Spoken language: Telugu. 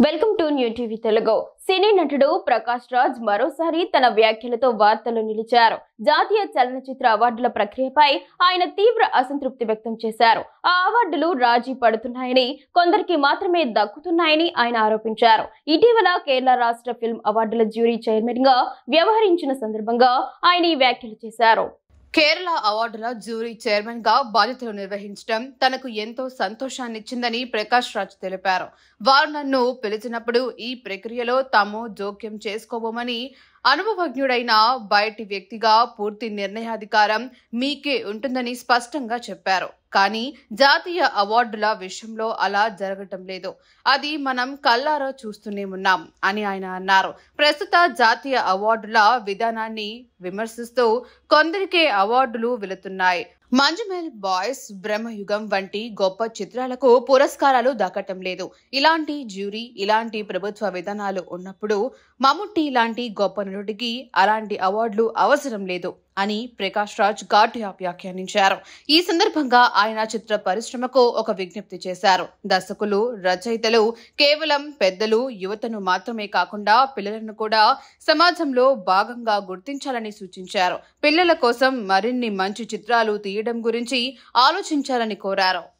Welcome to new TV Telugu. సినీ నటుడు ప్రకాష్ రాజ్ మరోసారి తన వ్యాఖ్యలతో వార్తల్లో నిలిచారు. జాతీయ చలనచిత్ర అవార్డుల ప్రక్రియపై ఆయన తీవ్ర అసంతృప్తి వ్యక్తం చేశారు. ఆ అవార్డులు రాజీ పడుతున్నాయని, కొందరికి మాత్రమే దక్కుతున్నాయని ఆయన ఆరోపించారు. ఇటీవల కేరళ రాష్ట్ర ఫిల్మ్ అవార్డుల జ్యూరీ చైర్మన్ గా వ్యవహరించిన సందర్భంగా ఆయన ఈ వ్యాఖ్యలు చేశారు. కేరళ అవార్డుల జ్యూరీ చైర్మన్ గా బాధ్యతలు నిర్వహించడం తనకు ఎంతో సంతోషాన్నిచ్చిందని ప్రకాష్ రాజ్ తెలిపారు. వారు నన్ను పిలిచినప్పుడు ఈ ప్రక్రియలో తాము జోక్యం చేసుకోబోమని, అనుభవజ్ఞుడైన బయటి వ్యక్తిగా పూర్తి నిర్ణయాధికారం మీకే ఉంటుందని స్పష్టంగా చెప్పారు. కానీ జాతీయ అవార్డుల విషయంలో అలా జరగటం లేదు. అది మనం కళ్ళారా చూస్తూనే ఉన్నాం అని ఆయన అన్నారు. ప్రస్తుత జాతీయ అవార్డుల విధానాన్ని విమర్శిస్తూ కొందరికే అవార్డులు వెళుతున్నాయి. మంజుమేల్ బాయ్స్, బ్రహ్మయుగం వంటి గొప్ప చిత్రాలకు పురస్కారాలు దక్కటం లేదు. ఇలాంటి జ్యూరీ, ఇలాంటి ప్రభుత్వ విధానాలు ఉన్నప్పుడు మమ్ముట్టి లాంటి గొప్ప నటుడికి అలాంటి అవార్డులు అవసరం లేదు అని ప్రకాష్ రాజ్ ఘాటుగా వ్యాఖ్యానించారు. ఈ సందర్భంగా ఆయన చిత్ర పరిశ్రమకు ఒక విజ్ఞప్తి చేశారు. దర్శకులు, రచయితలు కేవలం పెద్దలు, యువతను మాత్రమే కాకుండా పిల్లలను కూడా సమాజంలో భాగంగా గుర్తించాలని సూచించారు. పిల్లల కోసం మరిన్ని మంచి చిత్రాలు తీయడం గురించి ఆలోచించాలని కోరారు.